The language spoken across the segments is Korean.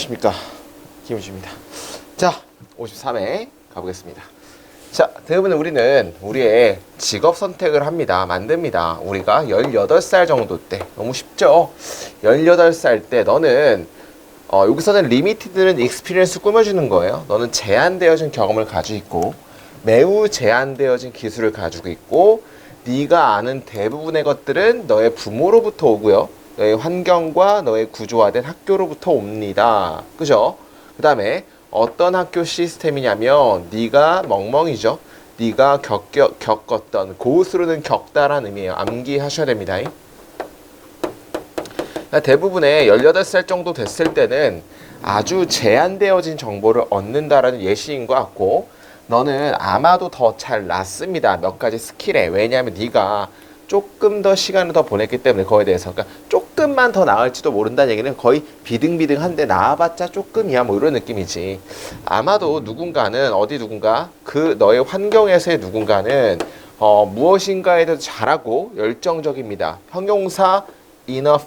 안녕하십니까, 김우주입니다. 자, 53회 가보겠습니다. 자, 대부분 우리는 우리의 직업 선택을 합니다. 만듭니다. 우리가 18살 정도 때, 너무 쉽죠? 18살 때 너는 여기서는 리미티드는 익스피리언스 꾸며주는 거예요. 너는 제한되어진 경험을 가지고 있고 매우 제한되어진 기술을 가지고 있고 네가 아는 대부분의 것들은 너의 부모로부터 오고요. 너의 환경과 너의 구조화된 학교로부터 옵니다. 그죠? 그 다음에 어떤 학교 시스템이냐면 네가 멍멍이죠. 네가 겪었던, 고수로는 겪다라는 의미예요. 암기하셔야 됩니다. 대부분의 18살 정도 됐을 때는 아주 제한되어진 정보를 얻는다라는 예시인 것 같고, 너는 아마도 더 잘 낫습니다. 몇 가지 스킬에. 왜냐하면 네가 조금 더 시간을 더 보냈기 때문에 그거에 대해서. 그러니까 조금만 더 나을지도 모른다는 얘기는 거의 비등비등한데 나아봤자 조금이야, 뭐 이런 느낌이지. 아마도 누군가는 누군가 그 너의 환경에서의 누군가는 무엇인가에 대해서 잘하고 열정적입니다. 형용사 enough,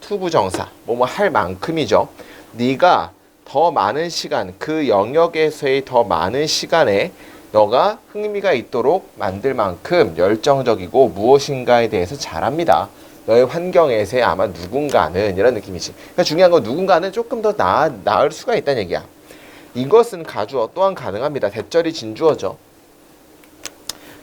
투부정사 뭐뭐 할 만큼이죠. 네가 더 많은 시간, 그 영역에서의 더 많은 시간에 너가 흥미가 있도록 만들 만큼 열정적이고 무엇인가에 대해서 잘합니다. 너의 환경에서의 아마 누군가는, 이런 느낌이지. 그러니까 중요한 건 누군가는 조금 더 나을 수가 있다는 얘기야. 이것은 가주어 또한 가능합니다. 대절이 진주어죠.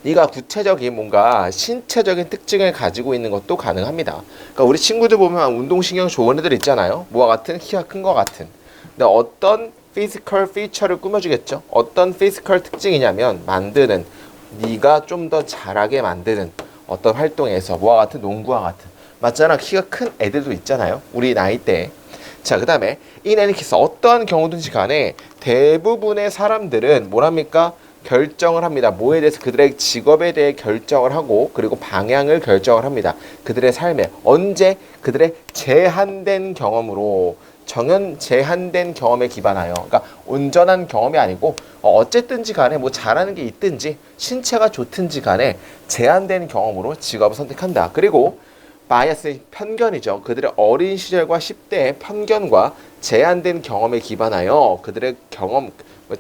네가 구체적인 뭔가 신체적인 특징을 가지고 있는 것도 가능합니다. 그러니까 우리 친구들 보면 운동신경 좋은 애들 있잖아요. 뭐와 같은? 키가 큰 것 같은. 근데 어떤 피지컬 피처를 꾸며주겠죠. 어떤 피지컬 특징이냐면 만드는, 네가 좀 더 잘하게 만드는 어떤 활동에서 뭐와 같은? 농구와 같은. 맞잖아. 키가 큰 애들도 있잖아요. 우리 나이 때. 자, 그 다음에 in any case, 어떠한 경우든지 간에 대부분의 사람들은 뭐랍니까? 결정을 합니다. 뭐에 대해서? 그들의 직업에 대해 결정을 하고, 그리고 방향을 결정을 합니다. 그들의 삶에. 언제? 그들의 제한된 경험으로, 제한된 경험에 기반하여. 그러니까 온전한 경험이 아니고 어쨌든지 간에 뭐 잘하는 게 있든지 신체가 좋든지 간에 제한된 경험으로 직업을 선택한다. 그리고 바이어스, 편견이죠. 그들의 어린 시절과 10대의 편견과 제한된 경험에 기반하여 그들의 경험,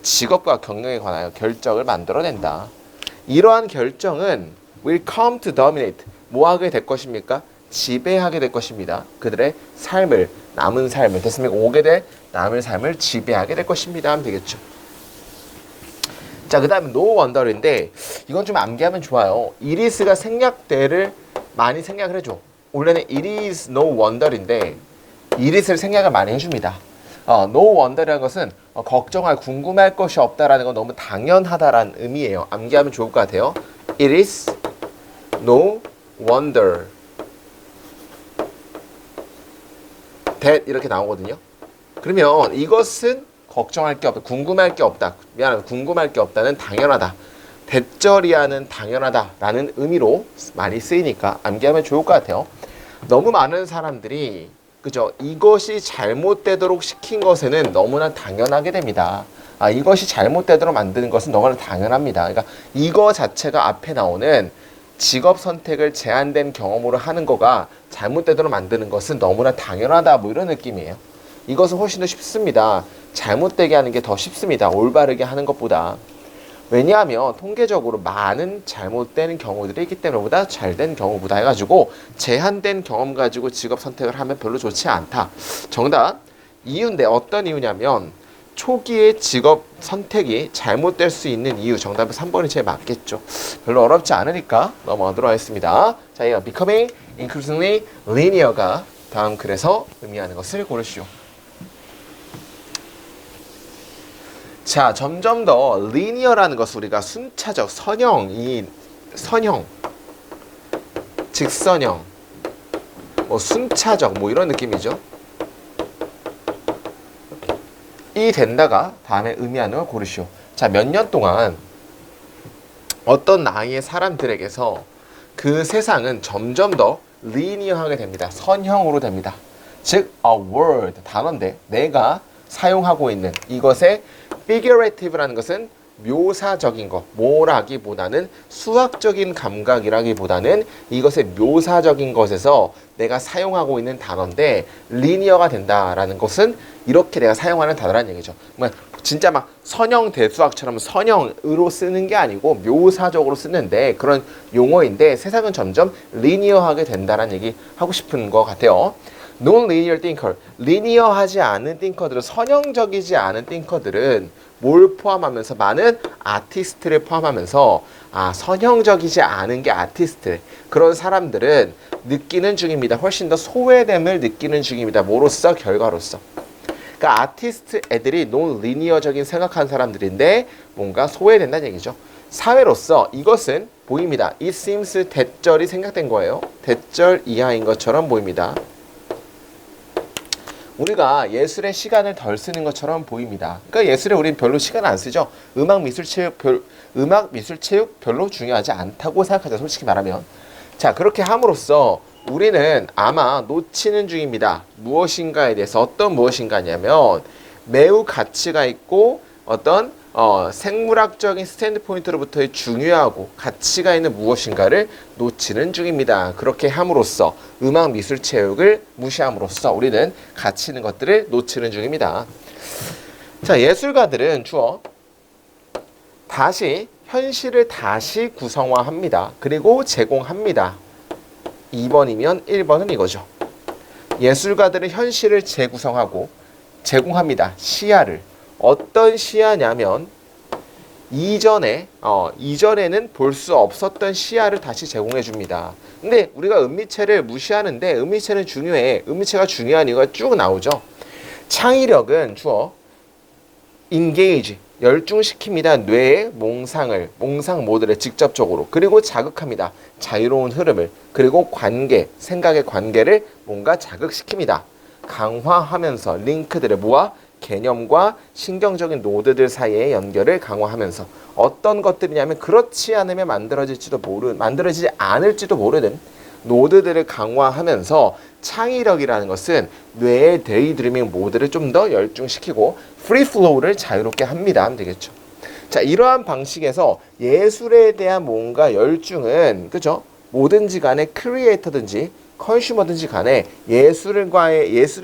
직업과 경영에 관하여 결정을 만들어낸다. 이러한 결정은 will come to dominate, 뭐 하게 될 것입니까? 지배하게 될 것입니다. 그들의 삶을, 남은 삶을, 됐습니까? 오게 될 남은 삶을 지배하게 될 것입니다 하면 되겠죠. 자, 그 다음에 no wonder인데 이건 좀 암기하면 좋아요. it is가 생략대를 많이 생략을 해줘. 원래는 it is no wonder인데 it is를 생략을 많이 해줍니다. no wonder이라는 것은 걱정할, 궁금할 것이 없다라는 건 너무 당연하다라는 의미예요. 암기하면 좋을 것 같아요. It is no wonder that 이렇게 나오거든요. 그러면 이것은 걱정할 게 없다, 궁금할 게 없다. 미안합니다. 궁금할 게 없다는 당연하다. 대절이하는 당연하다라는 의미로 많이 쓰이니까 암기하면 좋을 것 같아요. 너무 많은 사람들이, 그죠? 이것이 잘못되도록 시킨 것에는 너무나 당연하게 됩니다. 이것이 잘못되도록 만드는 것은 너무나 당연합니다. 그러니까 이거 자체가 앞에 나오는 직업 선택을 제한된 경험으로 하는 거가 잘못되도록 만드는 것은 너무나 당연하다, 뭐 이런 느낌이에요. 이것은 훨씬 더 쉽습니다. 잘못되게 하는 게 더 쉽습니다. 올바르게 하는 것보다. 왜냐하면 통계적으로 많은 잘못된 경우들이 있기 때문에 보다 잘된 경우보다 해가지고 제한된 경험 가지고 직업 선택을 하면 별로 좋지 않다. 정답 이유인데 어떤 이유냐면 초기의 직업 선택이 잘못될 수 있는 이유. 정답은 3번이 제일 맞겠죠. 별로 어렵지 않으니까 넘어가도록 하겠습니다. 자, 이거 becoming increasingly linear가 다음 글에서 의미하는 것을 고르시오. 자, 점점 더 linear라는 것을 우리가 순차적, 선형, 직선형, 뭐 순차적, 뭐 이런 느낌이죠. 이 된다가 다음에 의미하는 걸 고르시오. 자, 몇 년 동안 어떤 나이의 사람들에게서 그 세상은 점점 더 linear하게 됩니다. 선형으로 됩니다. 즉, a word, 단어인데 내가 사용하고 있는 이것의 figurative라는 것은 묘사적인 거, 뭐라기보다는 수학적인 감각이라기보다는 이것의 묘사적인 것에서 내가 사용하고 있는 단어인데 리니어가 된다라는 것은 이렇게 내가 사용하는 단어라는 얘기죠. 진짜 막 선형 대수학처럼 선형으로 쓰는 게 아니고 묘사적으로 쓰는데 그런 용어인데 세상은 점점 리니어하게 된다라는 얘기 하고 싶은 것 같아요. Non-linear thinker, 리니어하지 않은 띵커들은 선형적이지 않은 띵커들은 뭘 포함하면서 많은 아티스트를 포함하면서 선형적이지 않은 게 아티스트 그런 사람들은 느끼는 중입니다. 훨씬 더 소외됨을 느끼는 중입니다. 뭐로써? 결과로서. 그러니까 아티스트 애들이 논리니어적인 생각하는 사람들인데 뭔가 소외된다는 얘기죠. 사회로서 이것은 보입니다. It seems 대절이 생략된 거예요. 대절 이하인 것처럼 보입니다. 우리가 예술의 시간을 덜 쓰는 것처럼 보입니다. 그러니까 예술에 우리는 별로 시간 안 쓰죠. 음악, 미술, 체육 별로 중요하지 않다고 생각하죠. 솔직히 말하면. 자, 그렇게 함으로써 우리는 아마 놓치는 중입니다. 무엇인가에 대해서 어떤 무엇인가냐면 매우 가치가 있고 어떤 생물학적인 스탠드 포인트로부터의 중요하고 가치가 있는 무엇인가를 놓치는 중입니다. 그렇게 함으로써 음악, 미술, 체육을 무시함으로써 우리는 가치 있는 것들을 놓치는 중입니다. 자, 예술가들은 주어 현실을 다시 구성화합니다. 그리고 제공합니다. 2번이면 1번은 이거죠. 예술가들은 현실을 재구성하고 제공합니다. 시야를. 어떤 시야냐면 이전에는 볼 수 없었던 시야를 다시 제공해 줍니다. 근데 우리가 은미체를 무시하는데 은미체는 중요해. 은미체가 중요한 이유가 쭉 나오죠. 창의력은 주어 engage 열중시킵니다. 뇌의 몽상 모드를 직접적으로. 그리고 자극합니다. 자유로운 흐름을. 그리고 생각의 관계를 뭔가 자극시킵니다. 강화하면서 링크들을 모아 개념과 신경적인 노드들 사이의 연결을 강화하면서 어떤 것들이냐면 그렇지 않으면 만들어지지 않을지도 모르는 노드들을 강화하면서 창의력이라는 것은 뇌의 데이드리밍 모드를 좀 더 열중시키고 프리 플로우를 자유롭게 합니다. 하면 되겠죠. 자, 이러한 방식에서 예술에 대한 뭔가 열중은 그죠? 뭐든지 간에 크리에이터든지 컨슈머든지 간에 예술에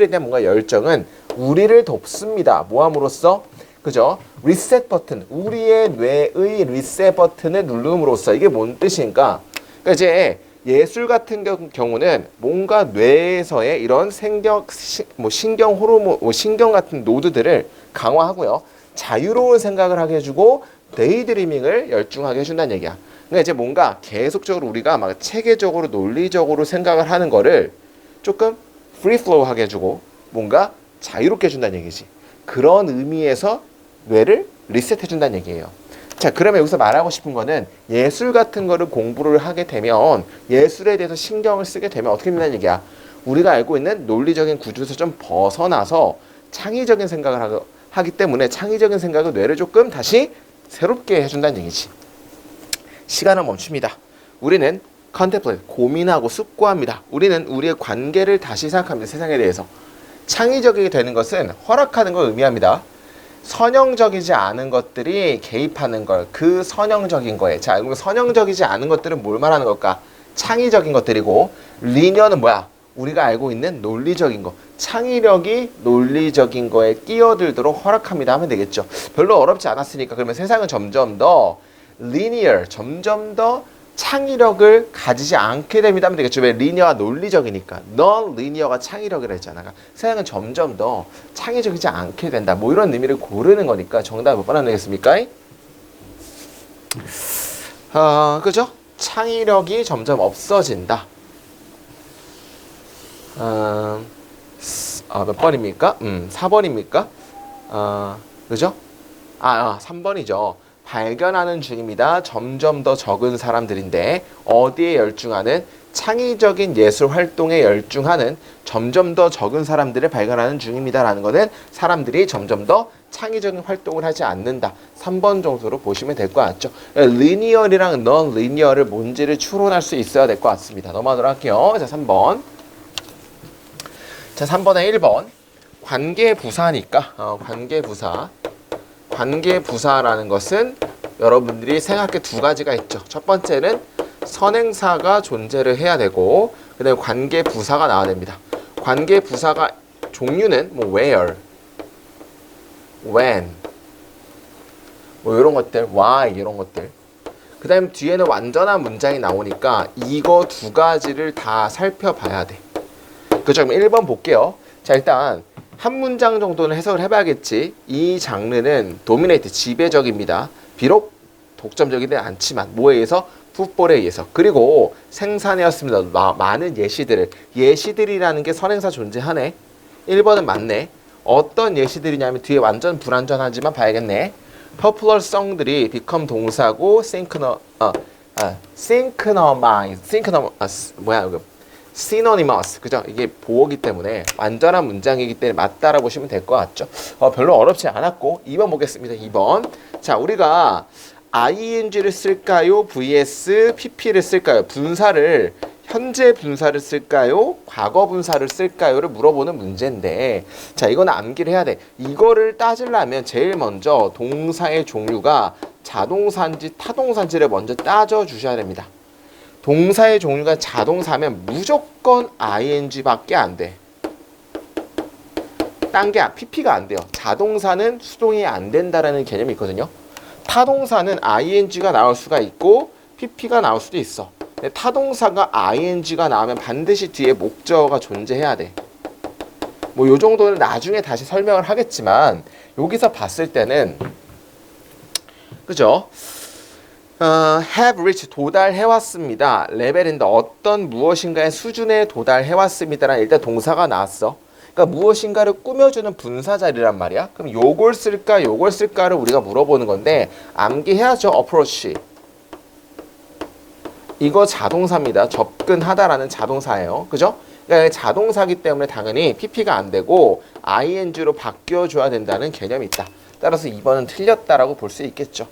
대한 뭔가 열정은 우리를 돕습니다. 뭐함으로써? 그죠? 리셋 버튼, 우리의 뇌의 리셋 버튼을 누름으로써 이게 뭔 뜻인가? 그러니까 이제 예술 같은 경우는 뭔가 뇌에서의 이런 신경 호르몬, 신경 같은 노드들을 강화하고요. 자유로운 생각을 하게 해주고 데이드리밍을 열중하게 해준다는 얘기야. 그러니까 이제 뭔가 계속적으로 우리가 막 체계적으로 논리적으로 생각을 하는 거를 조금 프리 플로우 하게 해주고 뭔가 자유롭게 해준다는 얘기지. 그런 의미에서 뇌를 리셋해준다는 얘기예요. 자, 그러면 여기서 말하고 싶은 거는 예술 같은 거를 공부를 하게 되면 예술에 대해서 신경을 쓰게 되면 어떻게 된다는 얘기야. 우리가 알고 있는 논리적인 구조에서 좀 벗어나서 창의적인 생각을 하기 때문에 창의적인 생각을 뇌를 조금 다시 새롭게 해준다는 얘기지. 시간은 멈춥니다. 우리는 contemplate, 고민하고 숙고합니다. 우리는 우리의 관계를 다시 생각합니다. 세상에 대해서. 창의적이게 되는 것은 허락하는 걸 의미합니다. 선형적이지 않은 것들이 개입하는 걸, 그 선형적인 거에. 자, 선형적이지 않은 것들은 뭘 말하는 걸까? 창의적인 것들이고, 리니어는 뭐야? 우리가 알고 있는 논리적인 거. 창의력이 논리적인 거에 끼어들도록 허락합니다 하면 되겠죠. 별로 어렵지 않았으니까. 그러면 세상은 점점 더 linear, 점점 더 창의력을 가지지 않게 됩니다 하면 되겠죠. 왜? 리니어가 논리적이니까. non-linear가 창의력이라 했잖아. 세상은 점점 더 창의적이지 않게 된다. 뭐 이런 의미를 고르는 거니까 정답을 몇 번 안 되겠습니까? 그죠? 창의력이 점점 없어진다. 몇 번입니까? 4번입니까? 그죠? 3번이죠. 발견하는 중입니다. 점점 더 적은 사람들인데 어디에 열중하는? 창의적인 예술 활동에 열중하는 점점 더 적은 사람들을 발견하는 중입니다라는 것은 사람들이 점점 더 창의적인 활동을 하지 않는다. 3번 정도로 보시면 될 것 같죠. 리니어리랑 넌 리니어를 뭔지를 추론할 수 있어야 될 것 같습니다. 넘어가도록 할게요. 자, 3번. 자, 3번에 1번. 관계부사니까 관계부사. 관계 부사라는 것은 여러분들이 생각해 두 가지가 있죠. 첫 번째는 선행사가 존재를 해야 되고, 그 다음에 관계 부사가 나와야 됩니다. 관계 부사가 종류는 뭐 where, when, 뭐 이런 것들, why 이런 것들. 그 다음 뒤에는 완전한 문장이 나오니까 이거 두 가지를 다 살펴봐야 돼. 그죠? 그럼 1번 볼게요. 자, 일단 한 문장 정도는 해석을 해봐야겠지. 이 장르는 도미네이트, 지배적입니다. 비록 독점적이지 않지만 뭐에 의해서? 풋볼에 의해서. 그리고 생산해왔습니다. 많은 예시들이라는 게 선행사 존재하네. 1번은 맞네. 어떤 예시들이냐면 뒤에 완전 불완전하지만 봐야겠네. popular song들이 become 동사고 synonymous, 그죠? 이게 보어기 때문에 완전한 문장이기 때문에 맞다라고 보시면 될 것 같죠? 별로 어렵지 않았고 2번 보겠습니다. 2번. 자, 우리가 ing를 쓸까요? vs pp를 쓸까요? 분사를 현재 분사를 쓸까요? 과거 분사를 쓸까요?를 물어보는 문제인데, 자, 이거는 암기를 해야 돼. 이거를 따지려면 제일 먼저 동사의 종류가 자동사인지 타동사인지를 먼저 따져주셔야 됩니다. 동사의 종류가 자동사면 무조건 ing밖에 안 돼. 딴 게 pp가 안 돼요. 자동사는 수동이 안 된다라는 개념이 있거든요. 타동사는 ing가 나올 수가 있고 pp가 나올 수도 있어. 근데 타동사가 ing가 나오면 반드시 뒤에 목적어가 존재해야 돼. 뭐 요 정도는 나중에 다시 설명을 하겠지만 여기서 봤을 때는 그죠? have reached 도달해왔습니다. 레벨인데 어떤 무엇인가의 수준에 도달해왔습니다라는 일단 동사가 나왔어. 그러니까 무엇인가를 꾸며주는 분사 자리란 말이야. 그럼 요걸 쓸까 요걸 쓸까를 우리가 물어보는 건데 암기해야죠. approach. 이거 자동사입니다. 접근하다라는 자동사예요. 그죠? 그러니까 자동사기 때문에 당연히 pp가 안 되고 ing로 바뀌어줘야 된다는 개념이 있다. 따라서 2번은 틀렸다라고 볼 수 있겠죠.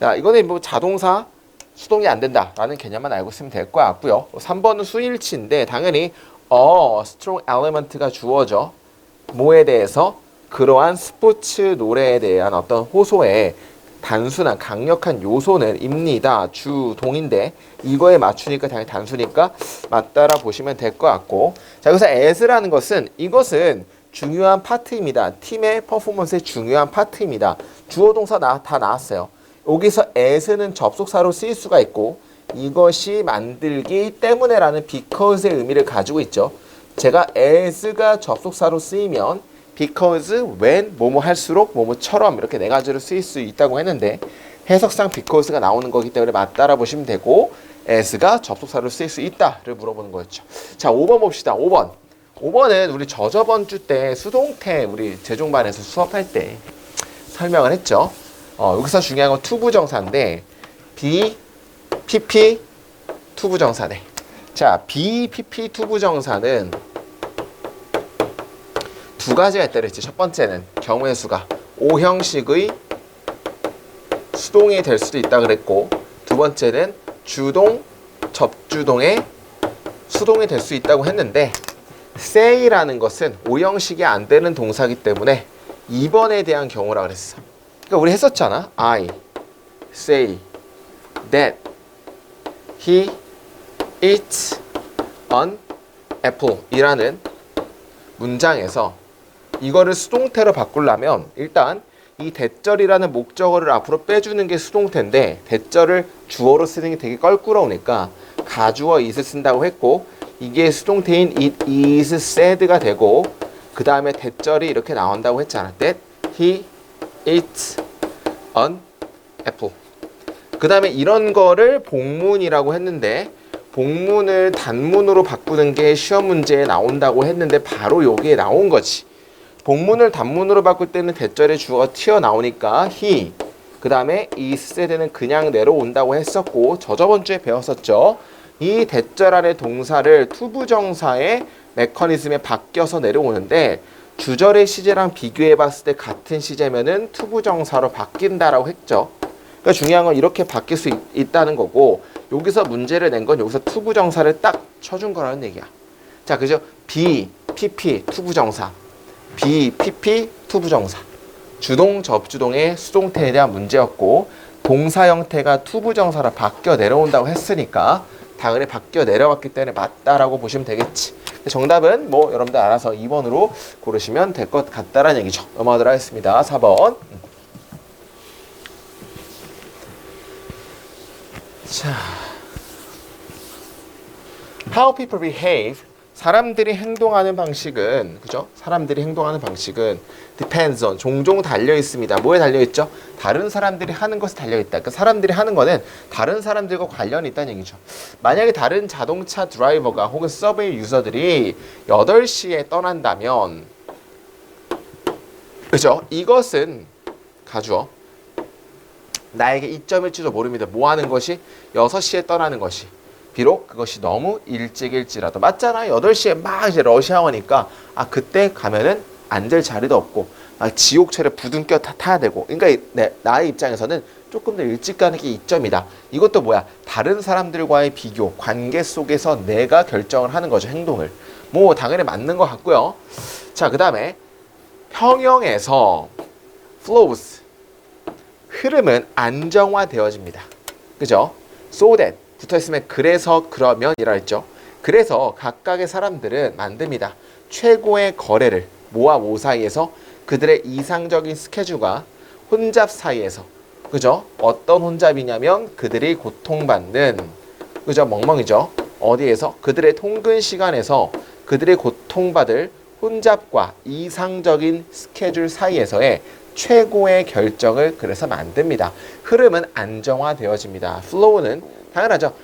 야, 이거는 뭐 자동사 수동이 안 된다라는 개념만 알고 있으면 될 것 같고요. 3번은 수일치인데 당연히 strong element가 주어져. 뭐에 대해서? 그러한 스포츠 노래에 대한 어떤 호소에 단순한 강력한 요소는 입니다. 주동인데 이거에 맞추니까 당연히 단수니까 맞다라 보시면 될 것 같고, 자, 여기서 as라는 것은 이것은 중요한 파트입니다. 팀의 퍼포먼스의 중요한 파트입니다. 주어 동사 다 나왔어요. 여기서 as는 접속사로 쓰일 수가 있고 이것이 만들기 때문에라는 because의 의미를 가지고 있죠. 제가 as가 접속사로 쓰이면 because, when, 뭐뭐 할수록, 뭐뭐처럼 이렇게 네 가지로 쓰일 수 있다고 했는데 해석상 because가 나오는 거기 때문에 맞다라 보시면 되고 as가 접속사로 쓰일 수 있다를 물어보는 거였죠. 자, 5번 봅시다. 5번. 5번은 우리 저번 주 때 수동태 우리 재종반에서 수업할 때 설명을 했죠. 여기서 중요한 건 투부정사인데 be, pp, 투부정사네. 자, be, pp, 투부정사는 두 가지가 있다 그랬지. 첫 번째는 경우의 수가 O형식의 수동이 될 수도 있다 그랬고, 두 번째는 주동, 접주동의 수동이 될 수 있다고 했는데 say라는 것은 O형식이 안 되는 동사이기 때문에 2번에 대한 경우라 그랬어. 그러니까 우리 했었잖아. I say that he eats an apple 이라는 문장에서 이거를 수동태로 바꾸려면 일단 이 대절이라는 목적어를 앞으로 빼주는 게 수동태인데 대절을 주어로 쓰는 게 되게 껄끄러우니까 가주어 is을 쓴다고 했고, 이게 수동태인 it is said가 되고 그 다음에 대절이 이렇게 나온다고 했잖아. That he eats an apple. 그 다음에 이런 거를 복문이라고 했는데 복문을 단문으로 바꾸는 게 시험 문제에 나온다고 했는데 바로 여기에 나온 거지. 복문을 단문으로 바꿀 때는 대절의 주어가 튀어나오니까 he, 그 다음에 is said는 그냥 내려온다고 했었고 저저번 주에 배웠었죠. 이 대절 안의 동사를 투부정사의 메커니즘에 바뀌어서 내려오는데 주절의 시제랑 비교해 봤을 때 같은 시제면은 투부정사로 바뀐다라고 했죠. 그러니까 중요한 건 이렇게 바뀔 수 있다는 거고, 여기서 문제를 낸 건 여기서 투부정사를 딱 쳐준 거라는 얘기야. 자, 그죠? be, pp, 투부정사. be, pp, 투부정사. 주동, 접주동의 수동태에 대한 문제였고 동사 형태가 투부정사로 바뀌어 내려온다고 했으니까 당연히 바뀌어 내려왔기 때문에 맞다라고 보시면 되겠지. 정답은 뭐 여러분들 알아서 2번으로 고르시면 될 것 같다라는 얘기죠. 넘어가도록 하겠습니다. 4번. 자, How people behave. 사람들이 행동하는 방식은, 그죠? 사람들이 행동하는 방식은 depends on, 종종 달려 있습니다. 뭐에 달려 있죠? 다른 사람들이 하는 것에 달려 있다. 그러니까 사람들이 하는 거는 다른 사람들과 관련이 있다는 얘기죠. 만약에 다른 자동차 드라이버가 혹은 서브웨이 유저들이 8시에 떠난다면, 그죠? 이것은 가주어. 나에게 이점일지도 모릅니다. 뭐 하는 것이? 6시에 떠나는 것이. 비록 그것이 너무 일찍일지라도. 맞잖아. 8시에 막 이제 러시아워니까 그때 가면은 앉을 자리도 없고 지옥철에 부둥켜 타야 되고. 그러니까 나의 입장에서는 조금 더 일찍 가는 게 이점이다. 이것도 뭐야? 다른 사람들과의 비교, 관계 속에서 내가 결정을 하는 거죠. 행동을. 뭐 당연히 맞는 것 같고요. 자, 그 다음에 평형에서 flows, 흐름은 안정화되어집니다. 그죠? So that 붙어있으면 그래서 그러면이라 했죠. 그래서 각각의 사람들은 만듭니다. 최고의 거래를 모와 모 사이에서 그들의 이상적인 스케줄과 혼잡 사이에서. 그죠? 어떤 혼잡이냐면 그들이 고통받는, 그죠? 멍멍이죠. 어디에서? 그들의 통근 시간에서 그들이 고통받을 혼잡과 이상적인 스케줄 사이에서의 최고의 결정을 그래서 만듭니다. 흐름은 안정화되어집니다. flow는 당연하죠.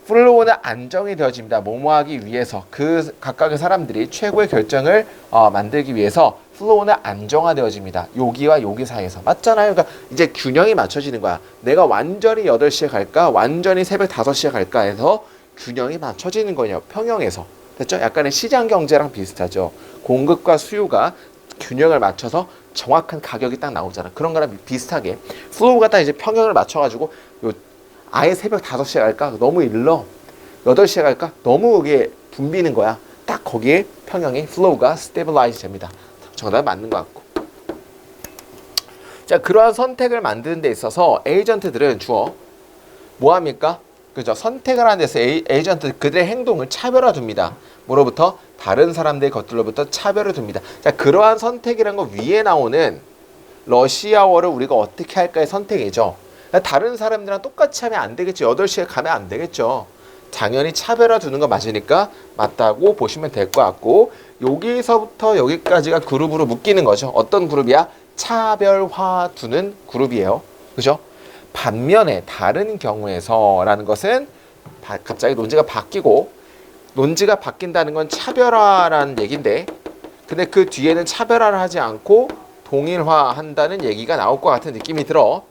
플로우는 안정이 되어집니다. 뭐뭐하기 위해서 그 각각의 사람들이 최고의 결정을 만들기 위해서 플로우는 안정화되어집니다. 여기와 여기 사이에서. 맞잖아요. 그러니까 이제 균형이 맞춰지는 거야. 내가 완전히 8시에 갈까? 완전히 새벽 5시에 갈까? 해서 균형이 맞춰지는 거냐. 평형에서. 됐죠? 약간의 시장 경제랑 비슷하죠. 공급과 수요가 균형을 맞춰서 정확한 가격이 딱 나오잖아. 그런 거랑 비슷하게 플로우가 딱 이제 평형을 맞춰가지고 아예 새벽 5시에 갈까? 너무 일러. 8시에 갈까? 너무 이게 붐비는 거야. 딱 거기에 평형이 플로우가 스테빌라이즈 됩니다. 정답은 맞는 것 같고. 자, 그러한 선택을 만드는 데 있어서 에이전트들은 주어 뭐 합니까? 그죠? 선택을 하는 데서 에이전트 그들의 행동을 차별화 둡니다. 뭐로부터? 다른 사람들의 것들로부터 차별을 둡니다. 자, 그러한 선택이란 거 위에 나오는 러시아어를 우리가 어떻게 할까의 선택이죠. 다른 사람들이랑 똑같이 하면 안 되겠죠. 8시에 가면 안 되겠죠. 당연히 차별화 두는 거 맞으니까 맞다고 보시면 될 것 같고, 여기서부터 여기까지가 그룹으로 묶이는 거죠. 어떤 그룹이야? 차별화 두는 그룹이에요. 그죠? 반면에 다른 경우에서라는 것은 갑자기 논지가 바뀌고, 논지가 바뀐다는 건 차별화라는 얘기인데, 근데 그 뒤에는 차별화를 하지 않고 동일화한다는 얘기가 나올 것 같은 느낌이 들어.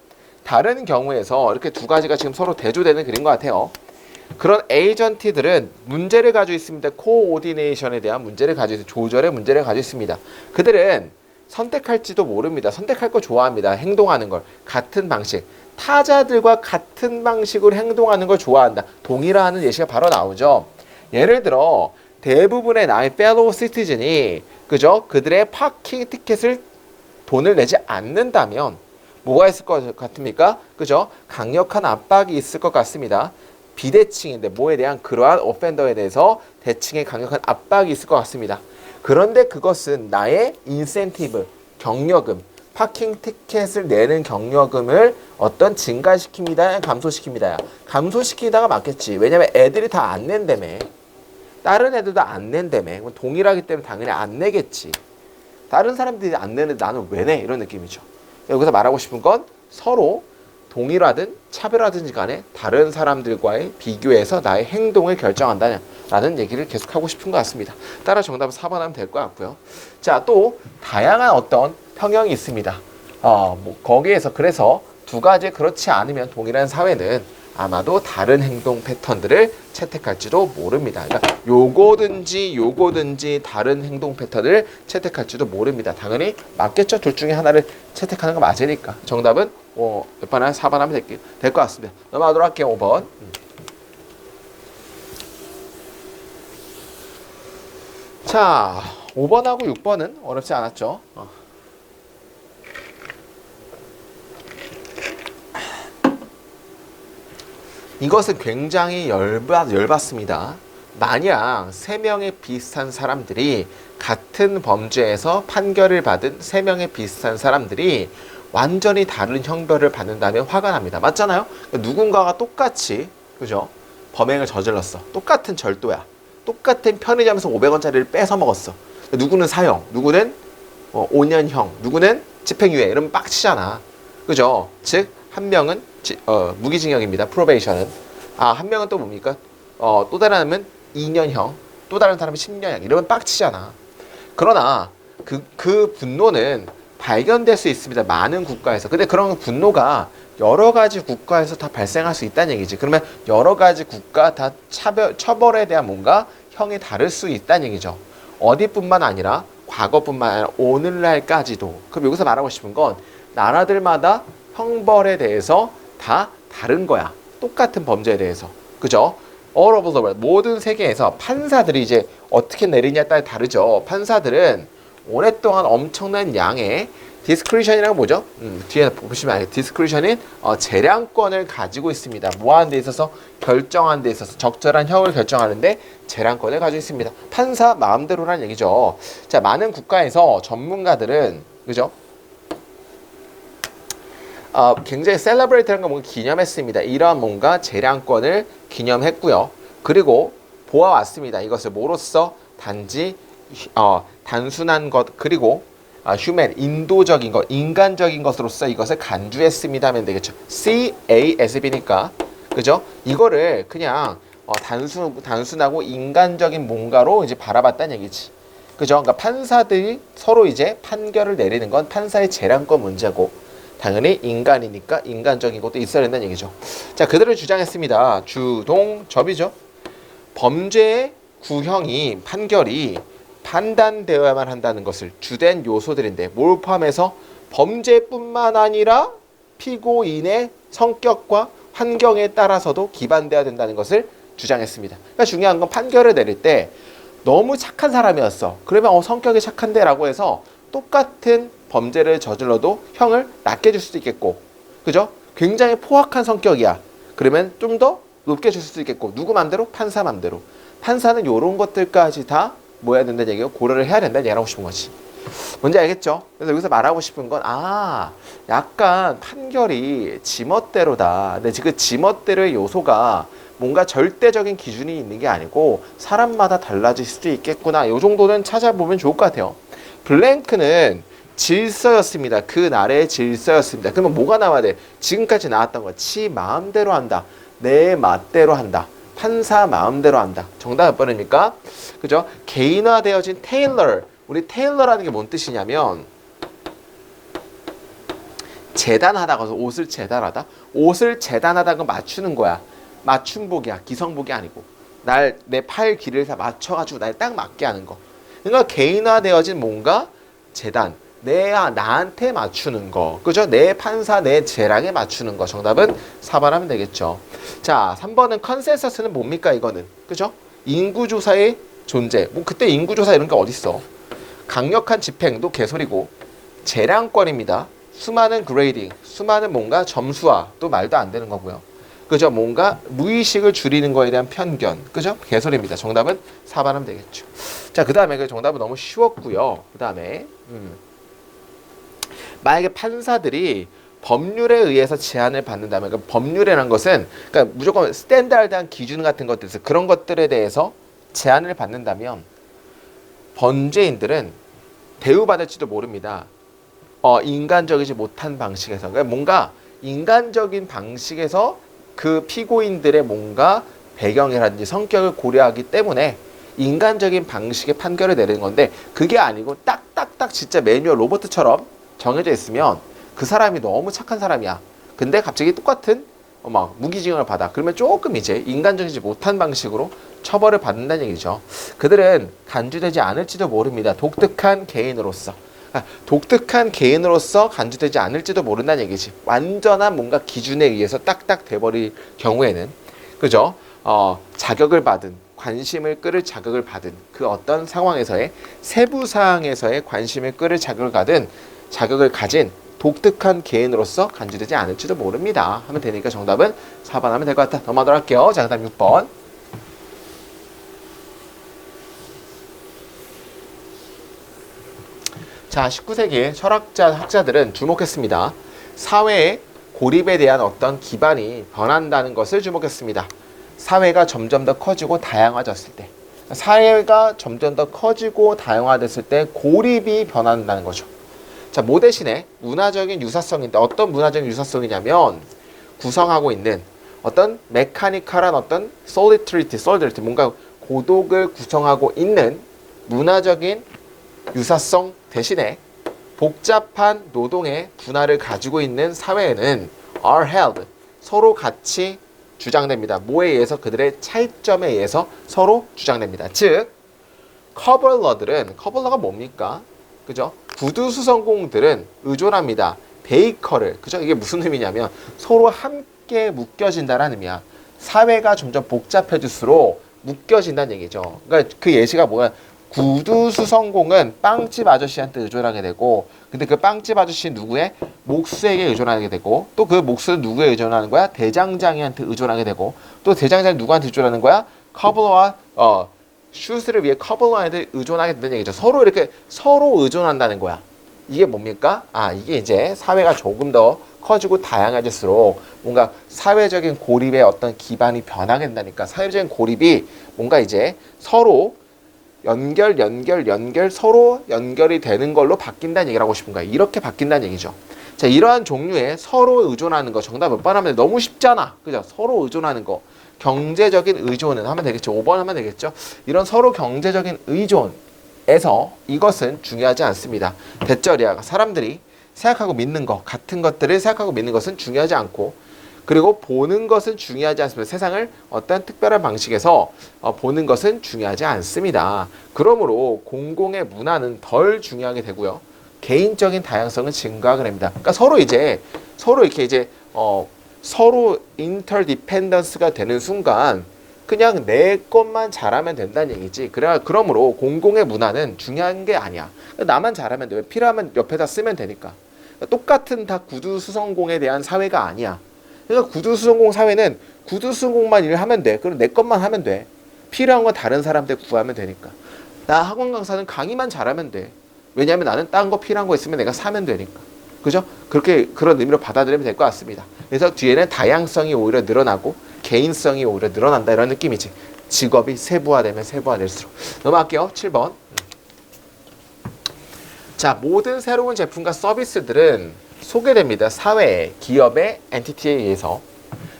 다른 경우에서 이렇게 두 가지가 지금 서로 대조되는 그림 것 같아요. 그런 에이전트들은 문제를 가지고 있습니다. 코오디네이션에 대한 문제를 가지고 있습니다. 조절의 문제를 가지고 있습니다. 그들은 선택할지도 모릅니다. 선택할 거 좋아합니다. 행동하는 걸. 같은 방식. 타자들과 같은 방식으로 행동하는 걸 좋아한다. 동일화하는 예시가 바로 나오죠. 예를 들어 대부분의 나의 fellow citizen이 그죠? 그들의 파킹 티켓을 돈을 내지 않는다면 뭐가 있을 것 같습니까? 그죠? 강력한 압박이 있을 것 같습니다. 비대칭인데 뭐에 대한 그러한 오펜더에 대해서 대칭의 강력한 압박이 있을 것 같습니다. 그런데 그것은 나의 인센티브, 경력금, 파킹 티켓을 내는 경력금을 어떤 증가시킵니다, 감소시킵니다. 감소시키다가 맞겠지. 왜냐면 애들이 다 안 낸다며. 다른 애들도 안 낸다며. 동일하기 때문에 당연히 안 내겠지. 다른 사람들이 안 내는데 나는 왜 내? 이런 느낌이죠. 여기서 말하고 싶은 건 서로 동일하든 차별하든지 간에 다른 사람들과의 비교해서 나의 행동을 결정한다는 얘기를 계속하고 싶은 것 같습니다. 따라 정답은 4번 하면 될 것 같고요. 자, 또 다양한 어떤 평형이 있습니다. 거기에서 그래서 두 가지 그렇지 않으면 동일한 사회는 아마도 다른 행동 패턴들을 채택할지도 모릅니다. 그러니까 요거든지 다른 행동 패턴을 채택할지도 모릅니다. 당연히 맞겠죠. 둘 중에 하나를 채택하는 거 맞으니까. 정답은 몇 번 하면 4번 하면 될 것 같습니다. 넘어가도록 할게요. 5번. 자, 5번하고 6번은 어렵지 않았죠. 이것은 굉장히 열받습니다. 만약 3명의 비슷한 사람들이 같은 범죄에서 판결을 받은 3명의 비슷한 사람들이 완전히 다른 형벌을 받는다면 화가 납니다. 맞잖아요? 누군가가 똑같이, 그죠? 범행을 저질렀어. 똑같은 절도야. 똑같은 편의점에서 500원짜리를 뺏어 먹었어. 누구는 사형, 누구는 5년형, 누구는 집행유예. 이러면 빡치잖아. 그죠? 즉, 한 명은 무기징역입니다. 프로베이션은. 한 명은 또 뭡니까? 또 다른 사람은 2년형, 또 다른 사람은 10년형. 이러면 빡치잖아. 그러나 그 분노는 발견될 수 있습니다. 많은 국가에서. 근데 그런 분노가 여러 가지 국가에서 다 발생할 수 있다는 얘기지. 그러면 여러 가지 국가 다 처벌에 대한 뭔가 형이 다를 수 있다는 얘기죠. 어디뿐만 아니라 과거뿐만 아니라 오늘날까지도. 그럼 여기서 말하고 싶은 건 나라들마다 형벌에 대해서 다 다른 거야. 똑같은 범죄에 대해서. 그죠? All over the world. 모든 세계에서 판사들이 이제 어떻게 내리냐에 따라 다르죠. 판사들은 오랫동안 엄청난 양의 디스크리션이라는 거 뭐죠? 뒤에 보시면 알겠죠. 디스크리션은 재량권을 가지고 있습니다. 뭐 하는 데 있어서? 결정하는 데 있어서 적절한 형을 결정하는데 재량권을 가지고 있습니다. 판사 마음대로라는 얘기죠. 자, 많은 국가에서 전문가들은, 그죠? 굉장히 셀러브레이트한 거 뭔가 기념했습니다. 이러한 뭔가 재량권을 기념했고요. 그리고 보아왔습니다. 이것을 뭐로써? 단지 단순한 것, 그리고 휴먼, 인도적인 것, 인간적인 것으로서 이것을 간주했습니다 하면 되겠죠. CASB니까, 그죠? 이거를 그냥 단순하고 인간적인 뭔가로 이제 바라봤다는 얘기지. 그죠? 그러니까 판사들이 서로 이제 판결을 내리는 건 판사의 재량권 문제고, 당연히 인간이니까 인간적인 것도 있어야 된다는 얘기죠. 자, 그들을 주장했습니다. 주동접이죠. 범죄의 구형이, 판결이 판단되어야만 한다는 것을 주된 요소들인데 뭘 포함해서? 범죄뿐만 아니라 피고인의 성격과 환경에 따라서도 기반돼야 된다는 것을 주장했습니다. 그러니까 중요한 건 판결을 내릴 때 너무 착한 사람이었어. 그러면 성격이 착한데 라고 해서 똑같은 범죄를 저질러도 형을 낮게 줄 수도 있겠고, 그죠? 굉장히 포악한 성격이야. 그러면 좀 더 높게 줄 수도 있겠고, 누구 맘대로? 판사 맘대로. 판사는 이런 것들까지 다 뭐 해야 된다는 얘기고, 고려를 해야 된다는 얘기를 하고 싶은 거지. 뭔지 알겠죠? 그래서 여기서 말하고 싶은 건 약간 판결이 지멋대로다. 근데 그 지멋대로의 요소가 뭔가 절대적인 기준이 있는 게 아니고 사람마다 달라질 수도 있겠구나. 이 정도는 찾아보면 좋을 것 같아요. 블랭크는 질서였습니다. 그 나라의 질서였습니다. 그러면 뭐가 나와야 돼? 지금까지 나왔던 거. 지 마음대로 한다. 내 맛대로 한다. 판사 마음대로 한다. 정답 몇 번입니까? 그죠? 개인화되어진 테일러. 우리 테일러라는 게 뭔 뜻이냐면 재단하다가, 옷을 재단하다. 옷을 재단하다가 맞추는 거야. 맞춤복이야. 기성복이 아니고. 내 팔 길이를 다 맞춰가지고 날 딱 맞게 하는 거. 그러니까 개인화되어진 뭔가 재단. 나한테 맞추는 거. 그죠? 내 판사, 내 재량에 맞추는 거. 정답은 4번 하면 되겠죠. 자, 3번은 컨센서스는 뭡니까, 이거는? 그죠? 인구조사의 존재. 뭐, 그때 인구조사 이런 게 어딨어? 강력한 집행도 개소리고, 재량권입니다. 수많은 그레이딩, 수많은 뭔가 점수화도 말도 안 되는 거고요. 그죠? 뭔가 무의식을 줄이는 거에 대한 편견. 그죠? 개소리입니다. 정답은 4번 하면 되겠죠. 자, 그 다음에 그 정답은 너무 쉬웠고요. 그 다음에, 만약에 판사들이 법률에 의해서 제한을 받는다면, 그러니까 법률이라는 것은 그러니까 무조건 스탠다드한 기준 같은 것들에서 그런 것들에 대해서 제한을 받는다면 범죄인들은 대우받을지도 모릅니다. 인간적이지 못한 방식에서. 그러니까 뭔가 인간적인 방식에서 그 피고인들의 뭔가 배경이라든지 성격을 고려하기 때문에 인간적인 방식의 판결을 내리는 건데, 그게 아니고 딱딱딱 진짜 매뉴얼 로버트처럼 정해져 있으면 그 사람이 너무 착한 사람이야. 근데 갑자기 똑같은 무기징역을 받아. 그러면 조금 이제 인간적이지 못한 방식으로 처벌을 받는다는 얘기죠. 그들은 간주되지 않을지도 모릅니다. 독특한 개인으로서. 독특한 개인으로서 간주되지 않을지도 모른다는 얘기지. 완전한 뭔가 기준에 의해서 딱딱 돼버릴 경우에는, 그죠? 자격을 받은, 관심을 끌을 자격을 받은 그 어떤 상황에서의 세부 사항에서의 관심을 끌을 자격을 가진 독특한 개인으로서 간주되지 않을지도 모릅니다. 하면 되니까 정답은 4번 하면 될 것 같다. 넘어가도록 할게요. 자, 그 다음 6번. 자, 19세기 철학자, 학자들은 주목했습니다. 사회의 고립에 대한 어떤 기반이 변한다는 것을 주목했습니다. 사회가 점점 더 커지고 다양화졌을 때, 사회가 점점 더 커지고 다양화됐을 때 고립이 변한다는 거죠. 자, 뭐 대신에 문화적인 유사성인데 어떤 문화적인 유사성이냐면 구성하고 있는 어떤 메카니컬한 어떤 솔리트리티 뭔가 고독을 구성하고 있는 문화적인 유사성 대신에 복잡한 노동의 분할을 가지고 있는 사회에는 are held, 서로 같이 주장됩니다. 뭐에 의해서? 그들의 차이점에 의해서 서로 주장됩니다. 즉, 커블러가 뭡니까? 그죠? 구두수성공들은 의존합니다. 베이커를, 그죠? 이게 무슨 의미냐면 서로 함께 묶여진다는 의미야. 사회가 점점 복잡해질수록 묶여진다는 얘기죠. 그러니까 그 예시가 뭐야? 구두수성공은 빵집 아저씨한테 의존하게 되고, 근데 그 빵집 아저씨 누구의? 목수에게 의존하게 되고, 또 그 목수는 누구에 의존하는 거야? 대장장이한테 의존하게 되고, 또 대장장이 누구한테 의존하는 거야? 커블러와 슈즈를 위해 커블러한테 의존하게 된다는 얘기죠. 서로 이렇게 서로 의존한다는 거야. 이게 뭡니까? 이게 이제 사회가 조금 더 커지고 다양해질수록 뭔가 사회적인 고립의 어떤 기반이 변하게 된다니까. 사회적인 고립이 뭔가 이제 서로 연결 서로 연결이 되는 걸로 바뀐다는 얘기를 하고 싶은 거야. 이렇게 바뀐다는 얘기죠. 자, 이러한 종류의 서로 의존하는 거 정답 몇 번 하면 너무 쉽잖아. 그죠? 서로 의존하는 거. 경제적인 의존은 하면 되겠죠. 5번 하면 되겠죠. 이런 서로 경제적인 의존에서 이것은 중요하지 않습니다. 대절이야. 사람들이 생각하고 믿는 것, 같은 것들을 생각하고 믿는 것은 중요하지 않고, 그리고 보는 것은 중요하지 않습니다. 세상을 어떤 특별한 방식에서 보는 것은 중요하지 않습니다. 그러므로 공공의 문화는 덜 중요하게 되고요. 개인적인 다양성은 증가하게 됩니다. 그러니까 서로 이렇게 이제 서로 인터디펜던스가 되는 순간 그냥 내 것만 잘하면 된다는 얘기지. 그러므로 공공의 문화는 중요한 게 아니야. 나만 잘하면 돼. 필요하면 옆에다 쓰면 되니까. 똑같은 다 구두수성공에 대한 사회가 아니야. 그러니까 구두수성공 사회는 구두수성공만 일하면 돼. 그럼 내 것만 하면 돼. 필요한 건 다른 사람들 구하면 되니까. 나 학원 강사는 강의만 잘하면 돼. 왜냐하면 나는 딴 거 필요한 거 있으면 내가 사면 되니까. 그죠? 그런 의미로 받아들이면 될 것 같습니다. 그래서 뒤에는 다양성이 오히려 늘어나고 개인성이 오히려 늘어난다 이런 느낌이지. 직업이 세부화되면 세부화될수록. 넘어갈게요. 7번. 자, 모든 새로운 제품과 서비스들은 소개됩니다. 사회에, 기업의 엔티티에 의해서.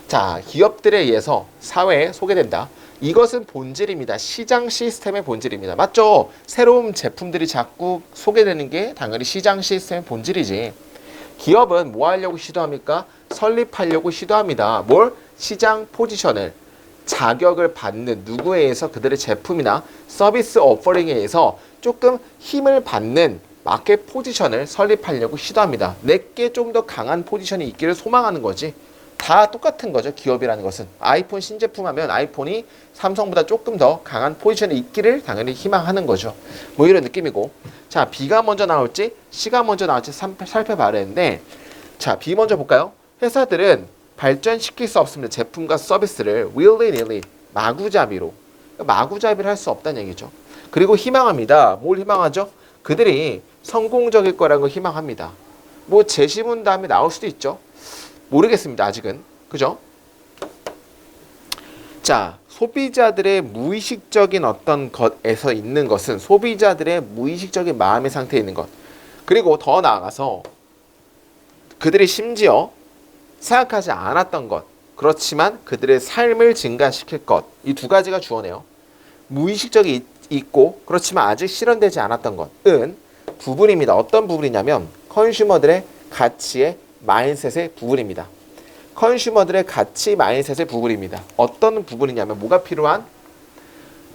자, 기업들에 의해서 사회에 소개된다. 이것은 본질입니다. 시장 시스템의 본질입니다. 맞죠? 새로운 제품들이 자꾸 소개되는 게 당연히 시장 시스템의 본질이지. 기업은 뭐 하려고 시도합니까? 설립하려고 시도합니다. 뭘? 시장 포지션을, 자격을 받는 누구에 의해서 그들의 제품이나 서비스 오퍼링에 의해서 조금 힘을 받는 마켓 포지션을 설립하려고 시도합니다. 내게 좀 더 강한 포지션이 있기를 소망하는 거지. 다 똑같은 거죠. 기업이라는 것은. 아이폰 신제품 하면 아이폰이 삼성보다 조금 더 강한 포지션에 있기를 당연히 희망하는 거죠. 뭐 이런 느낌이고. 자, B가 먼저 나올지 C가 먼저 나올지 살펴봐야 되는데, 자, B 먼저 볼까요? 회사들은 발전시킬 수 없습니다. 제품과 서비스를 willy-nilly, 마구잡이로. 마구잡이를 할 수 없다는 얘기죠. 그리고 희망합니다. 뭘 희망하죠? 그들이 성공적일 거라는 걸 희망합니다. 뭐 제시문 다음에 나올 수도 있죠. 모르겠습니다. 아직은. 그죠? 자, 소비자들의 무의식적인 어떤 것에서 있는 것은 소비자들의 무의식적인 마음의 상태에 있는 것. 그리고 더 나아가서 그들이 심지어 생각하지 않았던 것. 그렇지만 그들의 삶을 증가시킬 것. 이 두 가지가 주어네요. 무의식적이 있고 그렇지만 아직 실현되지 않았던 것은 부분입니다. 어떤 부분이냐면 컨슈머들의 가치의 마인셋의 부분입니다. 컨슈머들의 가치 마인셋의 부분입니다. 어떤 부분이냐면 뭐가 필요한?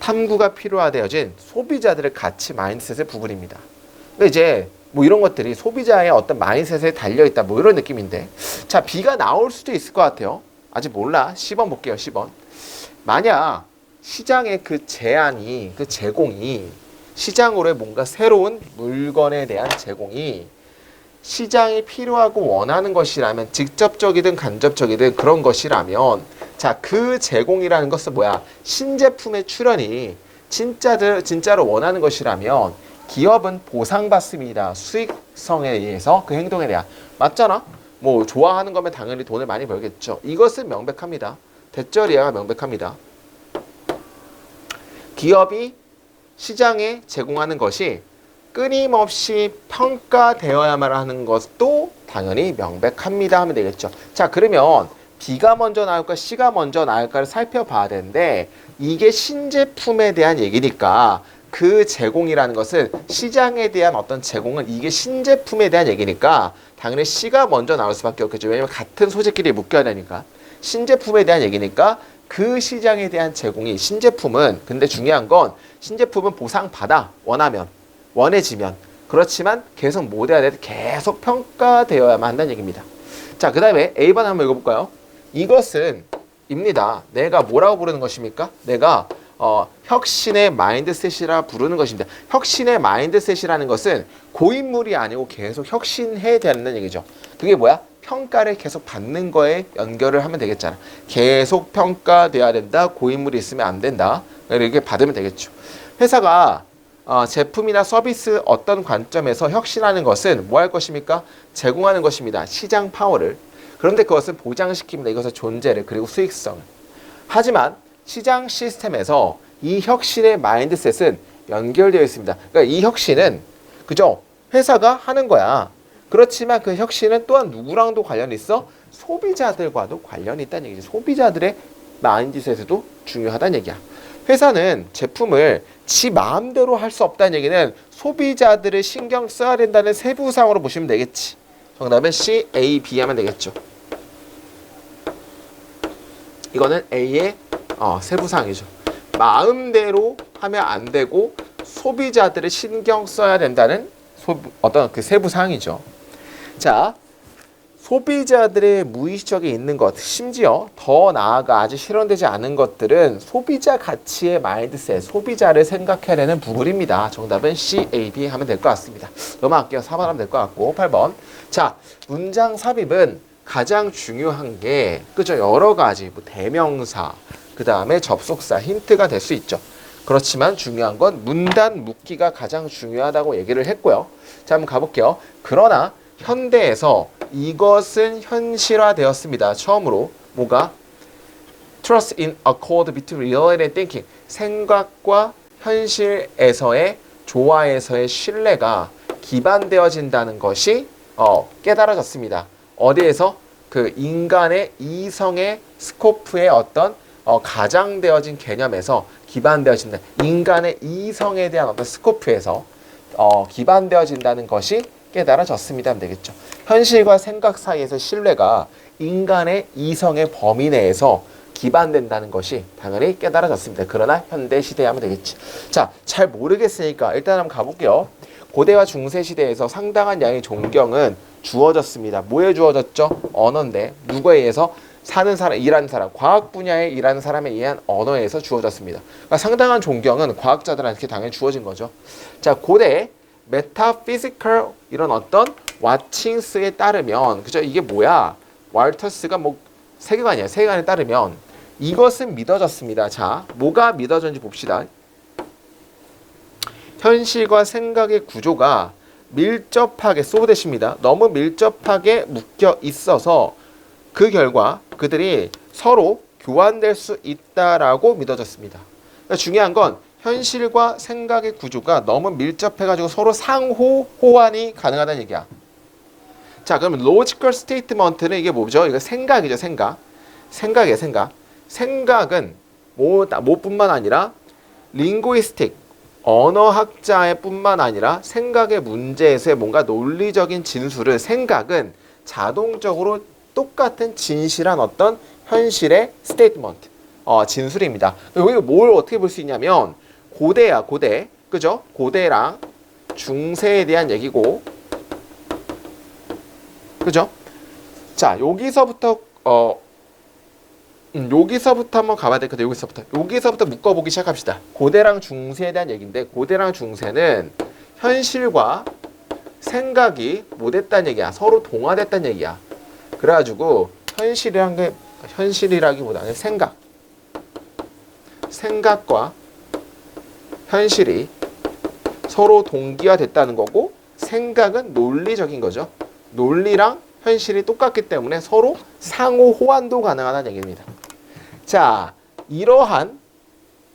탐구가 필요하되어진 소비자들의 가치 마인셋의 부분입니다. 그러니까 이제 뭐 이런 것들이 소비자의 어떤 마인셋에 달려있다 뭐 이런 느낌인데, 자, B가 나올 수도 있을 것 같아요. 아직 몰라. 10번 볼게요. 10번. 만약 시장의 그 제안이, 그 제공이, 시장으로의 뭔가 새로운 물건에 대한 제공이 시장이 필요하고 원하는 것이라면 직접적이든 간접적이든 그런 것이라면 자, 그 제공이라는 것은 뭐야? 신제품의 출현이 진짜로 원하는 것이라면 기업은 보상받습니다. 수익성에 의해서 그 행동에 대한. 맞잖아? 뭐 좋아하는 거면 당연히 돈을 많이 벌겠죠. 이것은 명백합니다. 대절이야가 명백합니다. 기업이 시장에 제공하는 것이 끊임없이 평가되어야만 하는 것도 당연히 명백합니다 하면 되겠죠. 자, 그러면 B가 먼저 나올까 C가 먼저 나올까를 살펴봐야 되는데 이게 신제품에 대한 얘기니까 그 제공이라는 것은 시장에 대한 어떤 제공은 이게 신제품에 대한 얘기니까 당연히 C가 먼저 나올 수밖에 없겠죠. 왜냐면 같은 소재끼리 묶여야 되니까. 신제품에 대한 얘기니까 그 시장에 대한 제공이 신제품은 근데 중요한 건 신제품은 보상받아 원해지면 그렇지만 계속 못 해야 돼. 계속 평가되어야만 한다는 얘기입니다. 자, 그 다음에 A번 한번 읽어볼까요? 이것은 입니다. 내가 뭐라고 부르는 것입니까? 내가 혁신의 마인드셋이라 부르는 것입니다. 혁신의 마인드셋이라는 것은 고인물이 아니고 계속 혁신해야 되는 얘기죠. 그게 뭐야? 평가를 계속 받는 거에 연결을 하면 되겠잖아. 계속 평가돼야 된다. 고인물이 있으면 안 된다. 이렇게 받으면 되겠죠. 회사가 제품이나 서비스 어떤 관점에서 혁신하는 것은 뭐 할 것입니까? 제공하는 것입니다. 시장 파워를. 그런데 그것은 보장시킵니다. 이것의 존재를 그리고 수익성을. 하지만 시장 시스템에서 이 혁신의 마인드셋은 연결되어 있습니다. 그러니까 이 혁신은 그죠? 회사가 하는 거야. 그렇지만 그 혁신은 또한 누구랑도 관련이 있어? 소비자들과도 관련이 있다는 얘기죠. 소비자들의 마인드셋에도 중요하다는 얘기야. 회사는 제품을 지 마음대로 할 수 없다는 얘기는 소비자들을 신경 써야 된다는 세부사항으로 보시면 되겠지. 정답은 C, A, B 하면 되겠죠. 이거는 A의 세부사항이죠. 마음대로 하면 안 되고 소비자들을 신경 써야 된다는 어떤 그 세부사항이죠. 자, 소비자들의 무의식적에 있는 것, 심지어 더 나아가 아직 실현되지 않은 것들은 소비자 가치의 마인드셋, 소비자를 생각해야 되는 부분입니다. 정답은 C, A, B 하면 될 것 같습니다. 넘어갈게요. 4번 하면 될 것 같고 8번. 자, 문장 삽입은 가장 중요한 게 그죠? 여러 가지 뭐 대명사, 그 다음에 접속사, 힌트가 될 수 있죠. 그렇지만 중요한 건 문단 묶기가 가장 중요하다고 얘기를 했고요. 자, 한번 가볼게요. 그러나 현대에서 이것은 현실화되었습니다. 처음으로 뭐가? Trust in accord between reality and thinking. 생각과 현실에서의 조화에서의 신뢰가 기반되어진다는 것이 깨달아졌습니다. 어디에서? 그 인간의 이성의 스코프의 어떤 가장되어진 개념에서 기반되어진다. 인간의 이성에 대한 어떤 스코프에서 기반되어진다는 것이 깨달아졌습니다 하면 되겠죠. 현실과 생각 사이에서 신뢰가 인간의 이성의 범위 내에서 기반된다는 것이 당연히 깨달아졌습니다. 그러나 현대 시대에 하면 되겠지. 자, 잘 모르겠으니까 일단 한번 가볼게요. 고대와 중세 시대에서 상당한 양의 존경은 주어졌습니다. 뭐에 주어졌죠? 언어인데 누구에 의해서? 사는 사람, 일하는 사람, 과학 분야에 일하는 사람에 의한 언어에 의해서 주어졌습니다. 그러니까 상당한 존경은 과학자들한테 당연히 주어진 거죠. 자, 고대 메타피지컬 이런 어떤 와칭스에 따르면 그죠? 이게 뭐야? 왈터스가 뭐 세계관이야. 세계관에 따르면 이것은 믿어졌습니다. 자, 뭐가 믿어졌는지 봅시다. 현실과 생각의 구조가 밀접하게 소대십니다. 너무 밀접하게 묶여 있어서 그 결과 그들이 서로 교환될 수 있다라고 믿어졌습니다. 그러니까 중요한 건 현실과 생각의 구조가 너무 밀접해가지고 서로 상호 호환이 가능하다는 얘기야. 자, 그러면 logical statement는 이게 뭐죠? 이거 생각이죠, 생각. 생각이에요, 생각. 생각은 뭐뿐만 아니라 linguistic, 언어학자의 뿐만 아니라 생각의 문제에서의 뭔가 논리적인 진술을 생각은 자동적으로 똑같은 진실한 어떤 현실의 스테이트먼트, 진술입니다. 여기 뭘 어떻게 볼 수 있냐면 고대야, 고대. 그죠? 고대랑 중세에 대한 얘기고. 그죠? 자, 여기서부터 한번 가봐야 될 것 같아요. 여기서부터 묶어보기 시작합시다. 고대랑 중세에 대한 얘기인데 고대랑 중세는 현실과 생각이 뭐 됐다는 얘기야? 서로 동화됐다는 얘기야. 그래가지고 현실이라기보다는 생각과 현실이 서로 동기화됐다는 거고, 생각은 논리적인 거죠. 논리랑 현실이 똑같기 때문에 서로 상호 호환도 가능하다는 얘기입니다. 자, 이러한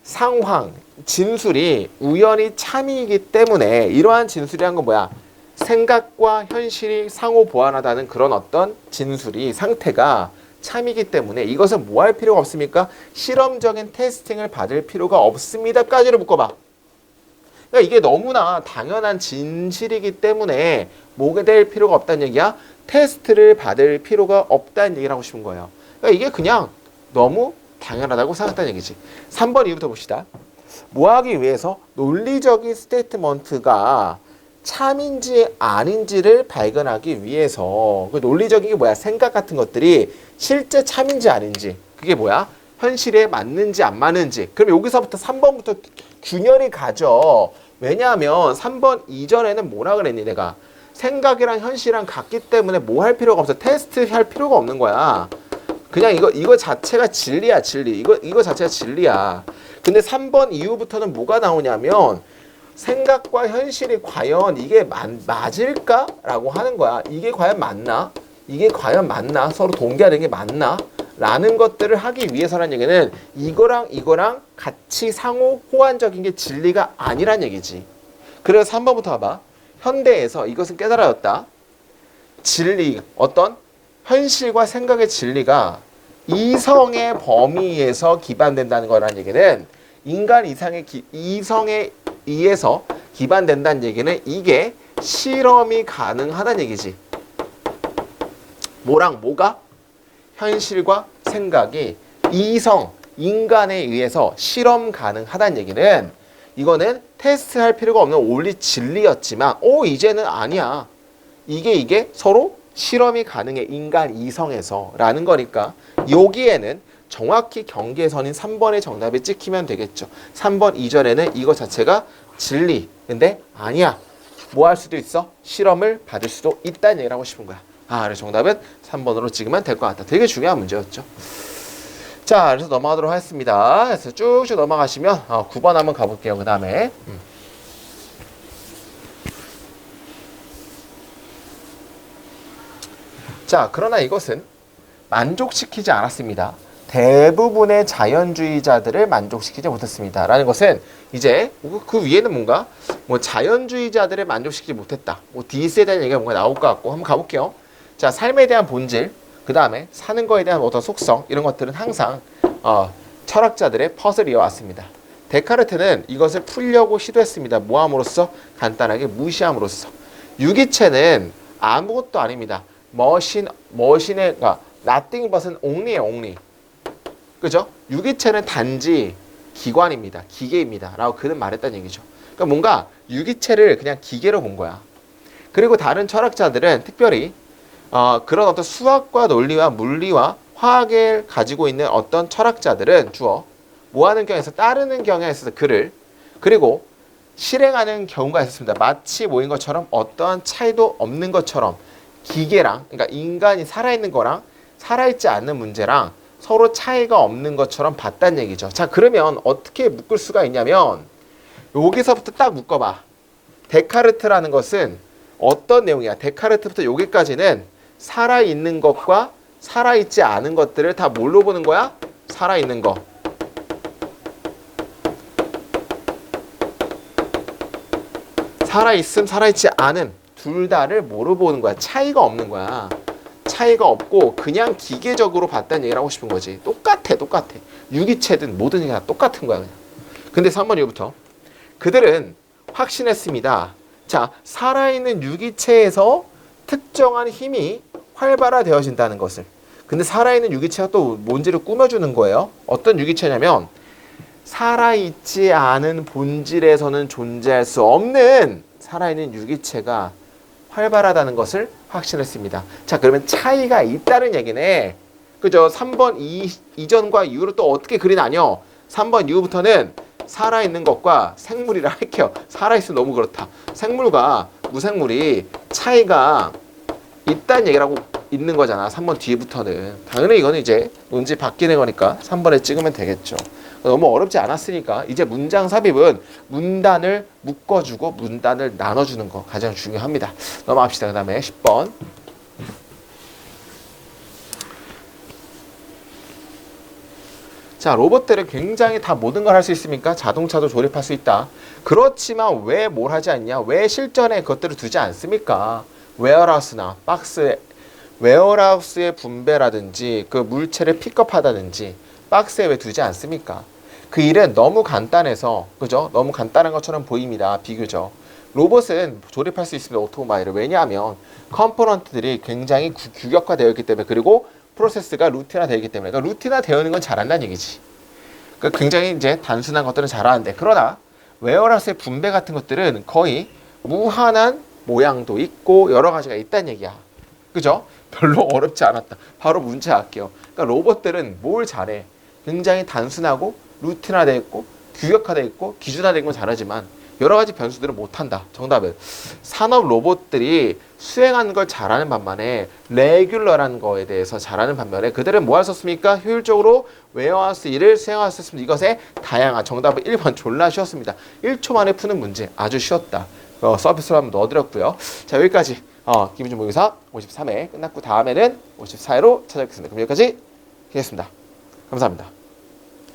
상황, 진술이 우연히 참이기 때문에 이러한 진술이란 건 뭐야? 생각과 현실이 상호 보완하다는 그런 어떤 진술이 상태가 참이기 때문에 이것은 뭐 할 필요가 없습니까? 실험적인 테스팅을 받을 필요가 없습니다까지를 묶어봐. 그러니까 이게 너무나 당연한 진실이기 때문에 뭐가 될 필요가 없다는 얘기야? 테스트를 받을 필요가 없다는 얘기를 하고 싶은 거예요. 그러니까 이게 그냥 너무 당연하다고 생각했다는 얘기지. 3번 이유부터 봅시다. 뭐 하기 위해서? 논리적인 스테이트먼트가 참인지 아닌지를 발견하기 위해서. 그 논리적인 게 뭐야? 생각 같은 것들이 실제 참인지 아닌지. 그게 뭐야? 현실에 맞는지 안 맞는지. 그럼 여기서부터 3번부터 균열이 가죠. 왜냐하면 3번 이전에는 뭐라 그랬니 내가? 생각이랑 현실이랑 같기 때문에 뭐 할 필요가 없어. 테스트 할 필요가 없는 거야. 그냥 이거 자체가 진리야, 진리. 이거 자체가 진리야. 근데 3번 이후부터는 뭐가 나오냐면 생각과 현실이 과연 이게 맞을까? 라고 하는 거야. 이게 과연 맞나? 이게 과연 맞나? 서로 동기화되는 게 맞나? 라는 것들을 하기 위해서라는 얘기는 이거랑 같이 상호 호환적인 게 진리가 아니란 얘기지. 그래서 3번부터 봐봐. 현대에서 이것은 깨달아졌다. 진리, 어떤 현실과 생각의 진리가 이성의 범위에서 기반된다는 거라는 얘기는 인간 이성에 의해서 기반된다는 얘기는 이게 실험이 가능하다는 얘기지. 뭐랑 뭐가? 현실과 생각이 인간에 의해서 실험 가능하다는 얘기는 이거는 테스트할 필요가 없는 원리 진리였지만 이제는 아니야. 이게 서로 실험이 가능해. 인간 이성에서 라는 거니까 여기에는 정확히 경계선인 3번의 정답이 찍히면 되겠죠. 3번 이전에는 이거 자체가 진리. 근데 아니야. 뭐 할 수도 있어? 실험을 받을 수도 있다는 얘기를 하고 싶은 거야. 그래서 정답은 3번으로 찍으면 될 것 같다. 되게 중요한 문제였죠. 자, 그래서 넘어가도록 하겠습니다. 그래서 쭉쭉 넘어가시면 9번 한번 가볼게요. 그 다음에 자, 그러나 이것은 만족시키지 않았습니다. 대부분의 자연주의자들을 만족시키지 못했습니다. 라는 것은 이제 그 위에는 뭔가 자연주의자들을 만족시키지 못했다. D세에 대한 얘기가 뭔가 나올 것 같고 한번 가볼게요. 자, 삶에 대한 본질, 그 다음에 사는 거에 대한 어떤 속성, 이런 것들은 항상 철학자들의 퍼즐이어왔습니다. 데카르트는 이것을 풀려고 시도했습니다. 뭐 함으로써? 간단하게 무시함으로써. 유기체는 아무것도 아닙니다. 머신의 nothing but은 only. 그죠? 유기체는 단지 기관입니다. 기계입니다. 라고 그는 말했다는 얘기죠. 그러니까 뭔가 유기체를 그냥 기계로 본 거야. 그리고 다른 철학자들은 특별히 그런 어떤 수학과 논리와 물리와 화학을 가지고 있는 어떤 철학자들은 주어 뭐 하는 경우에 서 따르는 경우에 있어서 그를 그리고 실행하는 경우가 있었습니다. 마치 모인 것처럼 어떠한 차이도 없는 것처럼 기계랑 그러니까 인간이 살아있는 거랑 살아있지 않는 문제랑 서로 차이가 없는 것처럼 봤다는 얘기죠. 자, 그러면 어떻게 묶을 수가 있냐면 여기서부터 딱 묶어봐. 데카르트라는 것은 어떤 내용이야? 데카르트부터 여기까지는 살아있는 것과 살아있지 않은 것들을 다 뭘로 보는 거야? 살아있는 거. 살아있음, 살아있지 않음 둘 다를 뭐로 보는 거야? 차이가 없는 거야. 차이가 없고 그냥 기계적으로 봤다는 얘기를 하고 싶은 거지. 똑같아. 유기체든 모든 게 다 똑같은 거야 그냥. 근데 3번 이후부터 그들은 확신했습니다. 자, 살아있는 유기체에서 특정한 힘이 활발화되어진다는 것을. 근데 살아있는 유기체가 또 뭔지를 꾸며주는 거예요. 어떤 유기체냐면 살아있지 않은 본질에서는 존재할 수 없는 살아있는 유기체가 활발하다는 것을 확신했습니다. 자, 그러면 차이가 있다는 얘기네. 그죠? 3번 이전과 이후로 또 어떻게 그리 나뉘어? 3번 이후부터는 살아있는 것과 생물이라 할게요. 살아있으면 너무 그렇다. 생물과 무생물이 차이가 있다는 얘기라고 있는 거잖아. 3번 뒤부터는. 당연히 이거는 이제 논지 바뀌는 거니까 3번에 찍으면 되겠죠. 너무 어렵지 않았으니까 이제 문장 삽입은 문단을 묶어주고 문단을 나눠주는 거 가장 중요합니다. 넘어갑시다. 그 다음에 10번. 자, 로봇들은 굉장히 다 모든 걸 할 수 있습니까? 자동차도 조립할 수 있다. 그렇지만 왜 뭘 하지 않냐? 왜 실전에 그것들을 두지 않습니까? 웨어하우스나 박스, 웨어하우스의 분배라든지 그 물체를 픽업하다든지 박스에 왜 두지 않습니까? 그 일은 너무 간단해서, 그죠? 너무 간단한 것처럼 보입니다. 비교적. 로봇은 조립할 수 있습니다. 오토모바일을. 왜냐하면 컴포넌트들이 굉장히 규격화되어 있기 때문에, 그리고 프로세스가 루틴화 되어 있기 때문에. 그러니까 루틴화 되어 있는 건 잘한다는 얘기지. 그러니까 굉장히 이제 단순한 것들은 잘하는데, 그러나 웨어하우스의 분배 같은 것들은 거의 무한한 모양도 있고 여러 가지가 있다는 얘기야. 그죠? 별로 어렵지 않았다. 바로 문제 할게요. 그러니까 로봇들은 뭘 잘해? 굉장히 단순하고 루틴화되어 있고 규격화되어 있고 기준화된 건 잘하지만 여러 가지 변수들은 못한다. 정답은 산업 로봇들이 수행하는 걸 잘하는 반면에 레귤러라는 거에 대해서 잘하는 반면에 그들은 뭐 할 수 없습니까? 효율적으로 웨어하우스 일을 수행할 수 있습니다. 이것의 다양한 정답은 1번 졸라 쉬웠습니다. 1초 만에 푸는 문제 아주 쉬웠다. 서비스로 한번 넣어드렸고요. 자, 여기까지 김윤준 모의고사 53회 끝났고 다음에는 54회로 찾아뵙겠습니다. 그럼 여기까지 하겠습니다. 감사합니다.